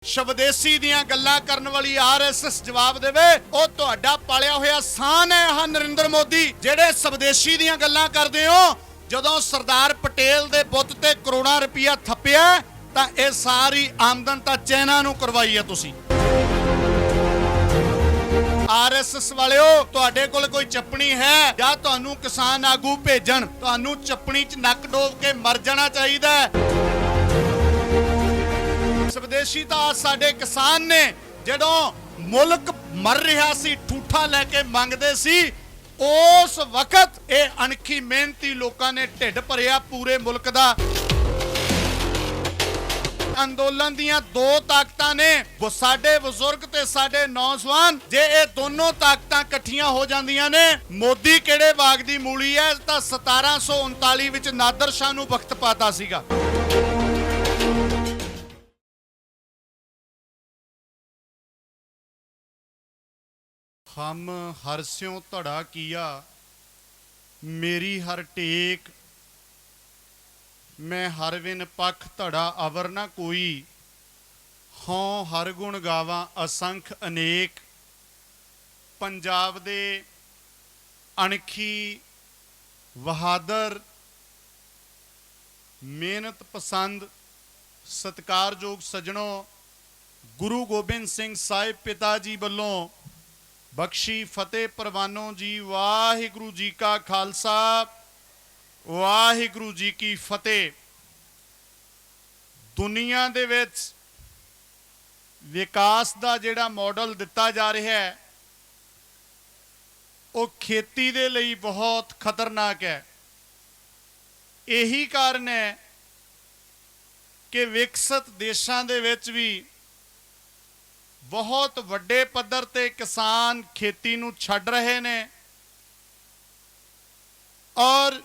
स्वदेशी ਦੀਆਂ ਗੱਲਾਂ ਕਰਨ ਵਾਲੀ ਆਰਐਸਐਸ ਜਵਾਬ ਦੇਵੇ ਉਹ ਤੁਹਾਡਾ ਪਾਲਿਆ ਹੋਇਆ ਸਾਨ ਹੈ। ਆਹ ਨਰਿੰਦਰ ਮੋਦੀ ਜਿਹੜੇ स्वदेशी ਦੀਆਂ ਗੱਲਾਂ ਕਰਦੇ ਹੋ, ਜਦੋਂ ਸਰਦਾਰ ਪਟੇਲ ਦੇ ਬੁੱਤ ਤੇ ਕਰੋੜਾਂ ਰੁਪਇਆ ਥੱਪਿਆ ਤਾਂ ਇਹ ਸਾਰੀ ਆਮਦਨ ਤਾਂ ਚਾਈਨਾ ਨੂੰ ਕਰਵਾਈ ਹੈ ਤੁਸੀਂ। आरएसएस वालिओ तुहाडे कोल कोई चपनी है या तुहानू किसान आगू भेजण, तुहानू चपनी च नक डोब के मर जाना चाहिए। स्वदेशी तां साडे किसान ने जदों मुल्क मर रहा सी ठूठा लैके मंगदे सी, उस वक्त ये अणखी मेहनती लोगों ने ढिड भरिया पूरे मुल्क दा। अंदोलन दियां दो ताकतां ने, वो साडे बुजुर्ग ते साडे नौजवान, जे ये दोनों ताकतां इकट्ठियां हो जांदियां ने, मोदी किहड़े बाग दी मूली है तां 1739 विच नादर शाह नूं वक्त पाता सीगा। हम हर स्यों धड़ा किया मेरी हर टेक, मैं हर विन पख धड़ा अवर न कोई, हों हर गुण गावां असंख अनेक। पंजाब दे अणखी बहादुर मेहनत पसंद सत्कारयोग सजणों, गुरु गोबिंद सिंह साहिब पिता जी वल्लों बख्शी फतेह परवानों जी, वाहिगुरु जी का खालसा वाहिगुरु जी की फतेह। दुनिया दे विच विकास दा जिहड़ा मॉडल दिता जा रहा है वो खेती दे लई बहुत खतरनाक है। यही कारण है कि विकसित देशां दे विच भी बहुत वड्डे पद्धर ते किसान खेती नूं छड्ड रहे ने और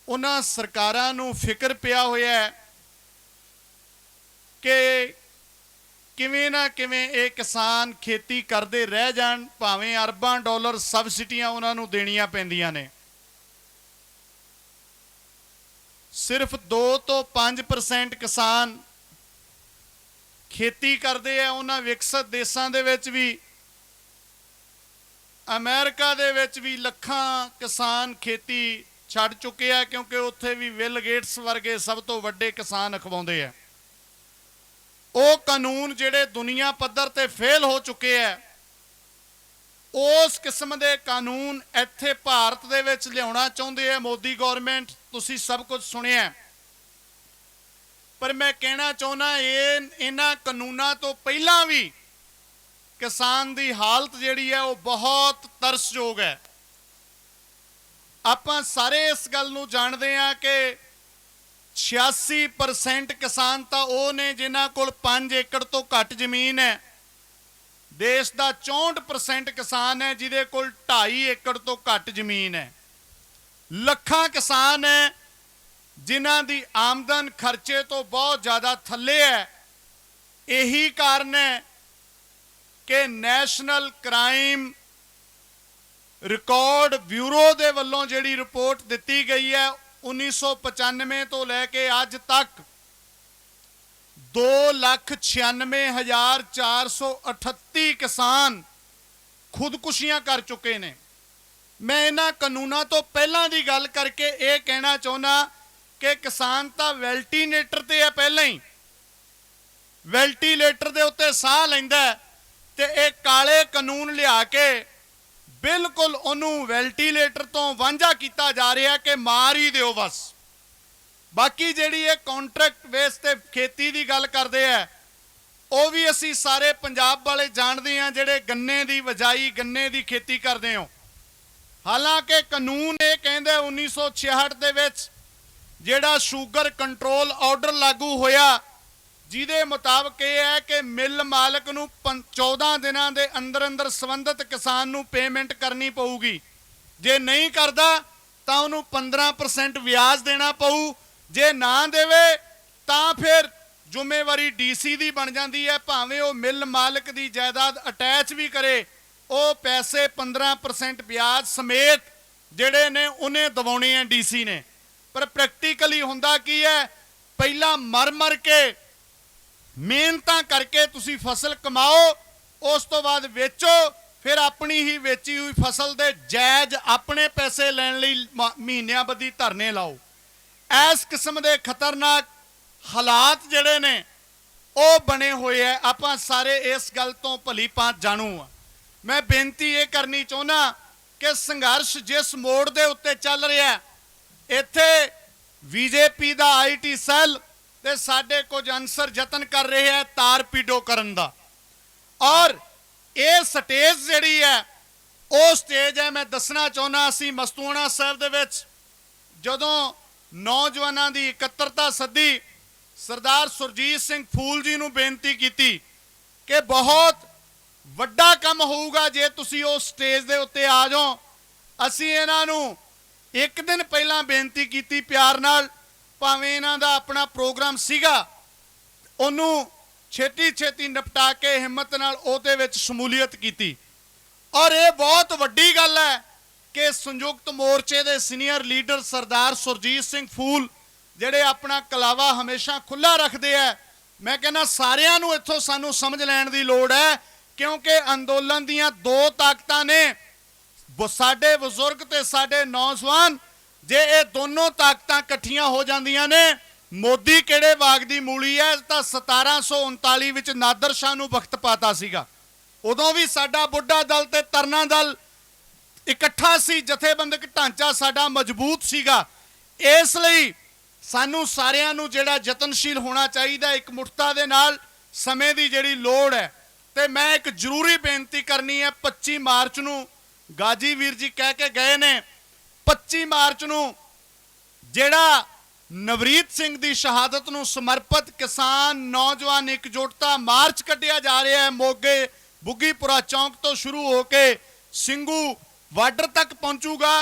उन्हां सरकारां नूं फिक्र पिया होया है कि किवें ना किवें ये किसान खेती करते रह जाण, भावें अरबां डॉलर सबसिडियां उन्हां नूं देणियां पैंदियां ने। सिर्फ 2 तो 5% किसान खेती करते हैं। उन्हां विकसित देशां दे विच भी, अमेरिका दे विच भी लखां किसान खेती छड़ चुके हैं, क्योंकि उत्थे भी विल गेट्स वर्गे सब तो वड्डे किसान अखवाउंदे हैं। वो कानून जिहड़े दुनिया पद्धर ते फेल हो चुके हैं, उस किस्म के कानून इत्थे भारत दे विच लियाउणा चाहुंदी है मोदी गौरमेंट। तुसीं सब कुछ सुनिया, पर मैं कहना चाहुंदा इन्हां कानूनां तो पहलां भी किसान की हालत जिहड़ी है वो बहुत तरसयोग है। आपां सारे इस गल नूं जाणदे हां कि 86% किसान तां ओह ने जिन्हां कोल 5 एकड़ तो घट जमीन है। देश का 64% किसान है जिहदे कोल 2.5 एकड़ तो घट जमीन है। लखां किसान है जिन्हां दी आमदन खर्चे तो बहुत ज़्यादा थल्ले है। यही कारण है कि नैशनल क्राइम रिकॉर्ड ब्यूरो दे वल्लों जिहड़ी रिपोर्ट दिती गई है 1995 तो लैके अज तक 2,96,438 किसान खुदकुशियां कर चुके ने। मैं इन्हां कानूनां तो पहलां दी गल करके ये कहना चाहुंदा कि किसान तां वेल्टीलेटर ते है, पहलां ही वेल्टीलेटर दे उत्ते साह लैंदा ते ये काले कानून लिया के बिल्कुल उन्होंने वेल्टीलेटर तो वांझा किया जा रहा है कि मार ही दो बस। बाकी जिहड़ी ये कॉन्ट्रैक्ट बेस ते खेती की गल करते हैं वो भी असी सारे पंजाब वाले जानते हैं जिहड़े गन्ने की वजाई गन्ने की खेती करते हो। हालांकि कानून ये कहंदे 1966 दे विच जिहड़ा शुगर कंट्रोल ऑर्डर लागू होया, जिहदे मुताबक ये है कि मिल मालक नूं 14 दिनों के अंदर अंदर संबंधित किसान नूं पेमेंट करनी पऊगी। जे नहीं करता तो उन्होंने 15% ब्याज देना पऊ। जे ना देवे तो फिर जिम्मेवारी डीसी की बन जाती है, भावें वो मिल मालक की जायदाद अटैच भी करे, वो पैसे 15% ब्याज समेत जिहड़े ने उन्हें दवाने हैं डीसी ने। पर प्रैक्टिकली हुंदा की है, पहला मर मर के ਮਿਹਨਤਾਂ ਕਰਕੇ ਤੁਸੀਂ ਫਸਲ ਕਮਾਓ, ਉਸ ਤੋਂ ਬਾਅਦ ਵੇਚੋ, ਫਿਰ ਆਪਣੀ ਹੀ ਵੇਚੀ ਹੋਈ ਫਸਲ ਦੇ ਜਾਇਜ਼ ਆਪਣੇ ਪੈਸੇ ਲੈਣ ਲਈ ਮਹੀਨਿਆਂ ਬੱਧੀ ਧਰਨੇ ਲਾਓ। ਇਸ ਕਿਸਮ ਦੇ ਖਤਰਨਾਕ ਹਾਲਾਤ ਜਿਹੜੇ ਨੇ ਉਹ ਬਣੇ ਹੋਏ ਆ। ਆਪਾਂ ਸਾਰੇ ਇਸ ਗੱਲ ਤੋਂ ਭਲੀ ਭਾਂਤ ਜਾਣੂ ਆ। ਮੈਂ ਬੇਨਤੀ ਇਹ ਕਰਨੀ ਚਾਹੁੰਦਾ ਕਿ ਸੰਘਰਸ਼ ਜਿਸ ਮੋੜ ਦੇ ਉੱਤੇ ਚੱਲ ਰਿਹਾ, ਇੱਥੇ ਬੀਜੇਪੀ ਦਾ ਆਈਟੀ ਸੈੱਲ ਤੇ ਸਾਡੇ ਕੁਝ ਅਨਸਰ ਯਤਨ ਕਰ ਰਹੇ ਹੈ ਤਾਰ ਪੀਡੋ ਕਰਨ ਦਾ। ਔਰ ਇਹ ਸਟੇਜ ਜਿਹੜੀ ਹੈ ਉਹ ਸਟੇਜ ਹੈ, ਮੈਂ ਦੱਸਣਾ ਚਾਹੁੰਦਾ, ਅਸੀਂ ਮਸਤੂਆਣਾ ਸਾਹਿਬ ਦੇ ਵਿੱਚ ਜਦੋਂ ਨੌਜਵਾਨਾਂ ਦੀ ਇਕੱਤਰਤਾ ਸੱਦੀ, ਸਰਦਾਰ ਸੁਰਜੀਤ ਸਿੰਘ ਫੂਲ ਜੀ ਨੂੰ ਬੇਨਤੀ ਕੀਤੀ ਕਿ ਬਹੁਤ ਵੱਡਾ ਕੰਮ ਹੋਊਗਾ ਜੇ ਤੁਸੀਂ ਉਸ ਸਟੇਜ ਦੇ ਉੱਤੇ ਆ ਜਾਓ। ਅਸੀਂ ਇਹਨਾਂ ਨੂੰ ਇੱਕ ਦਿਨ ਪਹਿਲਾਂ ਬੇਨਤੀ ਕੀਤੀ ਪਿਆਰ ਨਾਲ, ਭਾਵੇਂ ਇਹਨਾਂ ਦਾ ਆਪਣਾ ਪ੍ਰੋਗਰਾਮ ਸੀਗਾ, ਉਹਨੂੰ ਛੇਤੀ ਛੇਤੀ ਨਿਪਟਾ ਕੇ ਹਿੰਮਤ ਨਾਲ ਉਹਦੇ ਵਿੱਚ ਸ਼ਮੂਲੀਅਤ ਕੀਤੀ। ਔਰ ਇਹ ਬਹੁਤ ਵੱਡੀ ਗੱਲ ਹੈ ਕਿ ਸੰਯੁਕਤ ਮੋਰਚੇ ਦੇ ਸੀਨੀਅਰ ਲੀਡਰ ਸਰਦਾਰ ਸੁਰਜੀਤ ਸਿੰਘ ਫੂਲ ਜਿਹੜੇ ਆਪਣਾ ਕਲਾਵਾ ਹਮੇਸ਼ਾ ਖੁੱਲਾ ਰੱਖਦੇ ਆ, ਮੈਂ ਕਹਿੰਦਾ ਸਾਰਿਆਂ ਨੂੰ ਇੱਥੋਂ ਸਾਨੂੰ ਸਮਝ ਲੈਣ ਦੀ ਲੋੜ ਹੈ, ਕਿਉਂਕਿ ਅੰਦੋਲਨ ਦੀਆਂ ਦੋ ਤਾਕਤਾਂ ਨੇ, ਸਾਡੇ ਬਜ਼ੁਰਗ ਤੇ ਸਾਡੇ ਨੌਜਵਾਨ। ਜੇ ਇਹ ਦੋਨੋਂ ਤਾਕਤਾਂ ਇਕੱਠੀਆਂ ਹੋ ਜਾਂਦੀਆਂ ਨੇ, ਮੋਦੀ ਕਿਹੜੇ ਬਾਗ ਦੀ ਮੂਲੀ ਹੈ, ਤਾਂ 1739 ਵਿੱਚ ਨਾਦਰ ਸ਼ਾਹ ਨੂੰ ਵਕਤ ਪਾਤਾ ਸੀਗਾ। ਉਦੋਂ ਵੀ ਸਾਡਾ ਬੁੱਢਾ ਦਲ ਤੇ ਤਰਨਾ ਦਲ ਇਕੱਠਾ ਸੀ, ਜਥੇਬੰਦਕ ਢਾਂਚਾ ਸਾਡਾ ਮਜ਼ਬੂਤ ਸੀਗਾ। ਇਸ ਲਈ ਸਾਨੂੰ ਸਾਰਿਆਂ ਨੂੰ ਜਿਹੜਾ ਯਤਨਸ਼ੀਲ ਹੋਣਾ ਚਾਹੀਦਾ, ਇੱਕ ਮੁਠਤਾ ਦੇ ਨਾਲ ਸਮੇਂ ਦੀ ਜਿਹੜੀ ਲੋੜ ਹੈ। ਤੇ ਮੈਂ ਇੱਕ ਜ਼ਰੂਰੀ ਬੇਨਤੀ ਕਰਨੀ ਹੈ, 25 ਮਾਰਚ ਨੂੰ ਗਾਜੀ ਵੀਰ ਜੀ ਕਹਿ ਕੇ ਗਏ ਨੇ, 25 ਮਾਰਚ ਨੂੰ ਜਿਹੜਾ ਨਵਰੀਤ ਸਿੰਘ ਦੀ ਸ਼ਹਾਦਤ ਨੂੰ ਸਮਰਪਿਤ ਕਿਸਾਨ ਨੌਜਵਾਨ ਇਕਜੁੱਟਤਾ ਮਾਰਚ ਕੱਢਿਆ ਜਾ ਰਿਹਾ ਹੈ। ਮੋਗੇ ਬੁੱਗੀਪੁਰਾ ਚੌਂਕ ਤੋਂ ਸ਼ੁਰੂ ਹੋ ਕੇ ਸਿੰਘੂ ਬਾਰਡਰ ਤੱਕ ਪਹੁੰਚੂਗਾ।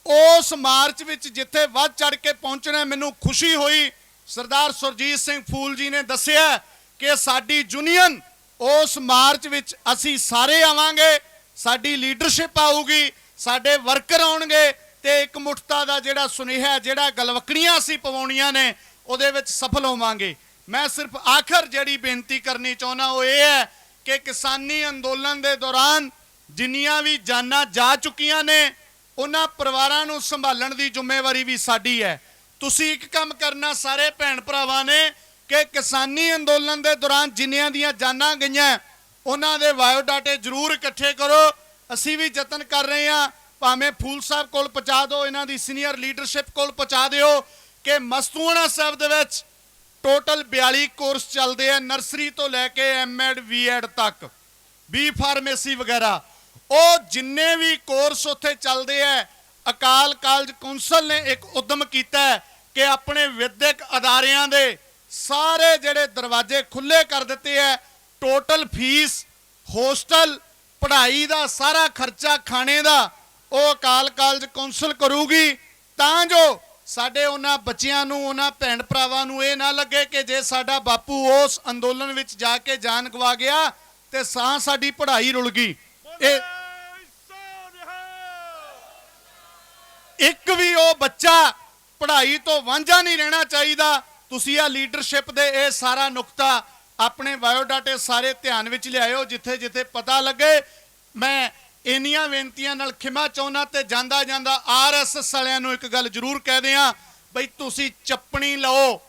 ਉਸ ਮਾਰਚ ਵਿੱਚ ਜਿੱਥੇ ਵੱਧ ਚੜ ਕੇ ਪਹੁੰਚਣਾ, ਮੈਨੂੰ ਖੁਸ਼ੀ ਹੋਈ ਸਰਦਾਰ ਸੁਰਜੀਤ ਸਿੰਘ ਫੂਲ ਜੀ ਨੇ ਦੱਸਿਆ ਕਿ ਸਾਡੀ ਯੂਨੀਅਨ ਉਸ ਮਾਰਚ ਵਿੱਚ ਅਸੀਂ ਸਾਰੇ ਆਵਾਂਗੇ, ਸਾਡੀ ਲੀਡਰਸ਼ਿਪ ਆਊਗੀ, ਸਾਡੇ ਵਰਕਰ ਆਉਣਗੇ ਤੇ ਇੱਕ ਮੁਠਤਾ ਦਾ ਜਿਹੜਾ ਸੁਨੇਹਾ, ਜਿਹੜਾ ਗਲਵਕੜੀਆਂ ਅਸੀਂ ਪਵਾਉਣੀਆਂ ਨੇ, ਉਹਦੇ ਵਿੱਚ ਸਫਲ ਹੋਵਾਂਗੇ। ਮੈਂ ਸਿਰਫ ਆਖਰ ਜਿਹੜੀ ਬੇਨਤੀ ਕਰਨੀ ਚਾਹੁੰਦਾ ਉਹ ਇਹ ਹੈ ਕਿ ਕਿਸਾਨੀ ਅੰਦੋਲਨ ਦੇ ਦੌਰਾਨ ਜਿੰਨੀਆਂ ਵੀ ਜਾਨਾਂ ਜਾ ਚੁੱਕੀਆਂ ਨੇ, ਉਹਨਾਂ ਪਰਿਵਾਰਾਂ ਨੂੰ ਸੰਭਾਲਣ ਦੀ ਜ਼ਿੰਮੇਵਾਰੀ ਵੀ ਸਾਡੀ ਹੈ। ਤੁਸੀਂ ਇੱਕ ਕੰਮ ਕਰਨਾ ਸਾਰੇ ਭੈਣ ਭਰਾਵਾਂ ਨੇ ਕਿ ਕਿਸਾਨੀ ਅੰਦੋਲਨ ਦੇ ਦੌਰਾਨ ਜਿੰਨੀਆਂ ਦੀਆਂ ਜਾਨਾਂ ਗਈਆਂ, ਉਹਨਾਂ ਦੇ ਬਾਇਓਡਾਟੇ ਜ਼ਰੂਰ ਇਕੱਠੇ ਕਰੋ। ਅਸੀਂ ਵੀ ਯਤਨ ਕਰ ਰਹੇ ਹਾਂ, ਭਾਵੇਂ ਫੂਲ ਸਾਹਿਬ ਕੋਲ ਪਹੁੰਚਾ ਦਿਓ, ਇਹਨਾਂ ਦੀ ਸੀਨੀਅਰ ਲੀਡਰਸ਼ਿਪ ਕੋਲ ਪਹੁੰਚਾ ਦਿਓ ਕਿ ਮਸਤੂਆਣਾ ਸਾਹਿਬ ਦੇ ਵਿੱਚ ਟੋਟਲ 42 ਕੋਰਸ ਚੱਲਦੇ ਆ, ਨਰਸਰੀ ਤੋਂ ਲੈ ਕੇ ਐਮਐਡ ਵੀਐਡ ਤੱਕ, ਬੀ ਫਾਰਮੇਸੀ ਵਗੈਰਾ। ਉਹ ਜਿੰਨੇ ਵੀ ਕੋਰਸ ਉੱਥੇ ਚੱਲਦੇ ਆ, ਅਕਾਲ ਕਾਲਜ ਕੌਂਸਲ ਨੇ ਇੱਕ ਉਦਮ ਕੀਤਾ ਕਿ ਆਪਣੇ ਵਿਦਿਅਕ ਅਦਾਰਿਆਂ ਦੇ ਸਾਰੇ ਜਿਹੜੇ ਦਰਵਾਜ਼ੇ ਖੁੱਲੇ ਕਰ ਦਿੱਤੇ ਹੈ। ਟੋਟਲ ਫੀਸ, ਹੋਸਟਲ, ਪੜ੍ਹਾਈ ਦਾ ਸਾਰਾ ਖਰਚਾ, ਖਾਣੇ ਦਾ ਉਹ ਅਕਾਲ ਕਾਲਜ ਕੌਂਸਲ ਕਰੂਗੀ, ਤਾਂ ਜੋ ਸਾਡੇ ਉਹਨਾਂ ਬੱਚਿਆਂ ਨੂੰ, ਉਹਨਾਂ ਭੈਣ ਭਰਾਵਾਂ ਨੂੰ ਇਹ ਨਾ ਲੱਗੇ ਕਿ ਜੇ ਸਾਡਾ ਬਾਪੂ ਉਸ ਅੰਦੋਲਨ ਵਿੱਚ ਜਾ ਕੇ ਜਾਨ ਗਵਾ ਗਿਆ ਤੇ ਸਾਡੀ ਪੜ੍ਹਾਈ ਰੁਲ ਗਈ। ਇਹ ਇੱਕ ਵੀ ਉਹ ਬੱਚਾ ਪੜ੍ਹਾਈ ਤੋਂ ਵਾਂਝਾ ਨਹੀਂ ਰਹਿਣਾ ਚਾਹੀਦਾ। ਤੁਸੀਂ ਆ ਲੀਡਰਸ਼ਿਪ ਦੇ ਇਹ ਸਾਰਾ ਨੁਕਤਾ ਆਪਣੇ ਬਾਇਓਡਾਟੇ ਸਾਰੇ ਧਿਆਨ ਵਿੱਚ ਲਿਆਇਓ, ਜਿੱਥੇ ਜਿੱਥੇ ਪਤਾ ਲੱਗੇ। ਮੈਂ ਇੰਨੀਆਂ ਬੇਨਤੀਆਂ ਨਾਲ ਖਿਮਾ ਚਾਹੁੰਦਾ ਤੇ ਜਾਂਦਾ ਜਾਂਦਾ ਆਰਐਸਐਸ ਵਾਲਿਆਂ ਨੂੰ ਇੱਕ ਗੱਲ ਜ਼ਰੂਰ ਕਹਿ ਦਿਆਂ, ਬਈ ਤੁਸੀਂ ਚੱਪਣੀ ਲਓ।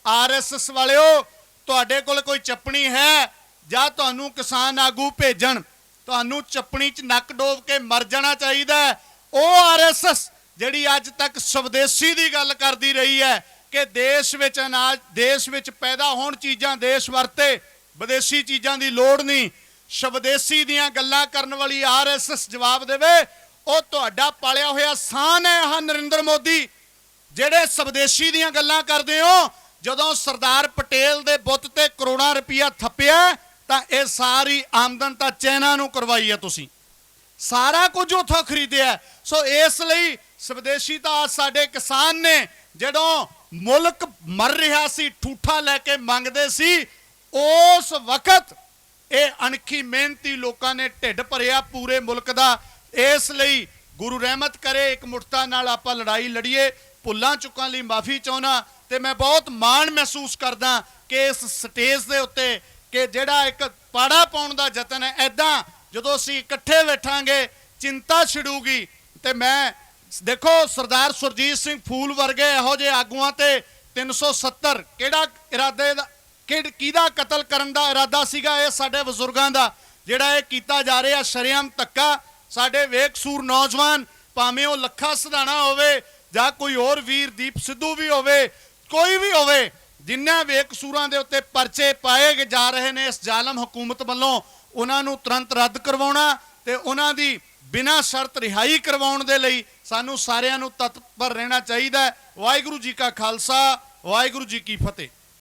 ਆਰਐਸਐਸ ਵਾਲਿਓ, ਤੁਹਾਡੇ ਕੋਲ ਕੋਈ ਚੱਪਣੀ ਹੈ ਜਾਂ ਤੁਹਾਨੂੰ ਕਿਸਾਨ ਆਗੂ ਭੇਜਣ, ਤੁਹਾਨੂੰ ਚੱਪਣੀ 'ਚ ਨੱਕ ਡੋਬ ਕੇ ਮਰ ਜਾਣਾ ਚਾਹੀਦਾ ਹੈ। ਉਹ ਆਰਐਸਐਸ ਜਿਹੜੀ ਅੱਜ ਤੱਕ ਸਵਦੇਸ਼ੀ ਦੀ ਗੱਲ ਕਰਦੀ ਰਹੀ ਹੈ ਕਿ ਦੇਸ਼ ਵਿੱਚ ਅਨਾਜ, ਦੇਸ਼ ਵਿੱਚ ਪੈਦਾ ਹੋਣ ਚੀਜ਼ਾਂ ਦੇਸ਼ ਵਰਤੇ, ਵਿਦੇਸ਼ੀ ਚੀਜ਼ਾਂ ਦੀ ਲੋੜ ਨਹੀਂ, ਸਵਦੇਸ਼ੀ ਦੀਆਂ ਗੱਲਾਂ ਕਰਨ ਵਾਲੀ ਆਰਐਸਐਸ ਜਵਾਬ ਦੇਵੇ। ਉਹ ਤੁਹਾਡਾ ਪਾਲਿਆ ਹੋਇਆ ਸਾਨ ਹੈ ਆਹ ਨਰਿੰਦਰ ਮੋਦੀ, ਜਿਹੜੇ ਸਵਦੇਸ਼ੀ ਦੀਆਂ ਗੱਲਾਂ ਕਰਦੇ ਹੋ। ਜਦੋਂ ਸਰਦਾਰ ਪਟੇਲ ਦੇ ਬੁੱਤ ਤੇ ਕਰੋੜਾਂ ਰੁਪਈਆ ਥੱਪਿਆ ਤਾਂ ਇਹ ਸਾਰੀ ਆਮਦਨ ਤਾਂ ਚਾਈਨਾ ਨੂੰ ਕਰਵਾਈ ਹੈ, ਤੁਸੀਂ ਸਾਰਾ ਕੁਝ ਉੱਥੋਂ ਖਰੀਦਿਆ। ਸੋ ਇਸ ਲਈ ਸਵਦੇਸ਼ੀ ਤਾਂ ਸਾਡੇ ਕਿਸਾਨ ਨੇ, ਜਦੋਂ ਮੁਲਕ ਮਰ ਰਿਹਾ ਸੀ, ਠੂਠਾ ਲੈ ਕੇ ਮੰਗਦੇ ਸੀ, ਉਸ ਵਕਤ ਇਹ ਅਣਖੀ ਮਿਹਨਤੀ ਲੋਕਾਂ ਨੇ ਢਿੱਡ ਭਰਿਆ ਪੂਰੇ ਮੁਲਕ ਦਾ। ਇਸ ਲਈ ਗੁਰੂ ਰਹਿਮਤ ਕਰੇ, ਇੱਕ ਮੁਠਤਾ ਨਾਲ ਆਪਾਂ ਲੜਾਈ ਲੜੀਏ। ਭੁੱਲਾਂ ਚੁੱਕਾਂ ਲਈ ਮਾਫੀ ਚਾਹੁੰਦਾ ਤੇ ਮੈਂ ਬਹੁਤ ਮਾਣ ਮਹਿਸੂਸ ਕਰਦਾ ਕਿ ਇਸ ਸਟੇਜ ਦੇ ਉੱਤੇ ਕਿ ਜਿਹੜਾ ਇੱਕ ਪਾੜਾ ਪਾਉਣ ਦਾ ਯਤਨ ਹੈ, ਐਦਾਂ ਜਦੋਂ ਅਸੀਂ ਇਕੱਠੇ ਬੈਠਾਂਗੇ ਚਿੰਤਾ ਛਿੜੂਗੀ। ਤੇ ਮੈਂ ਦੇਖੋ ਸਰਦਾਰ ਸੁਰਜੀਤ ਸਿੰਘ ਫੂਲ ਵਰਗੇ ਇਹੋ ਜਿਹੇ ਆਗੂਆਂ ਤੇ 370 ਕਿਹੜਾ ਇਰਾਦੇ ਦਾ ਕਿਹਦਾ ਕਤਲ ਕਰਨ ਦਾ ਇਰਾਦਾ ਸੀਗਾ? ਇਹ ਸਾਡੇ ਬਜ਼ੁਰਗਾਂ ਦਾ ਜਿਹੜਾ ਇਹ ਕੀਤਾ ਜਾ ਰਿਹਾ ਸ਼ਰੇਆਮ ਧੱਕਾ। ਸਾਡੇ ਵੇਕਸੂਰ ਨੌਜਵਾਨ ਭਾਵੇਂ ਉਹ ਲੱਖਾ ਸਿਧਾਣਾ ਹੋਵੇ ਜਾਂ ਕੋਈ ਹੋਰ ਵੀਰ ਦੀਪ ਸਿੱਧੂ ਵੀ ਹੋਵੇ, ਕੋਈ ਵੀ ਹੋਵੇ, ਜਿਨ੍ਹਾਂ ਵੇਕਸੂਰਾਂ ਦੇ ਉੱਤੇ ਪਰਚੇ ਪਾਏ ਜਾ ਰਹੇ ਨੇ ਇਸ ਜ਼ਾਲਮ ਹਕੂਮਤ ਵੱਲੋਂ, ਉਹਨਾਂ ਨੂੰ ਤੁਰੰਤ ਰੱਦ ਕਰਵਾਉਣਾ ਤੇ ਉਹਨਾਂ ਦੀ ਬਿਨਾਂ ਸ਼ਰਤ ਰਿਹਾਈ ਕਰਵਾਉਣ ਦੇ ਲਈ ਸਾਨੂੰ ਸਾਰਿਆਂ ਨੂੰ ਤਤਪਰ ਰਹਿਣਾ ਚਾਹੀਦਾ ਹੈ। ਵਾਹਿਗੁਰੂ ਜੀ ਕਾ ਖਾਲਸਾ, ਵਾਹਿਗੁਰੂ ਜੀ ਕੀ ਫਤਿਹ।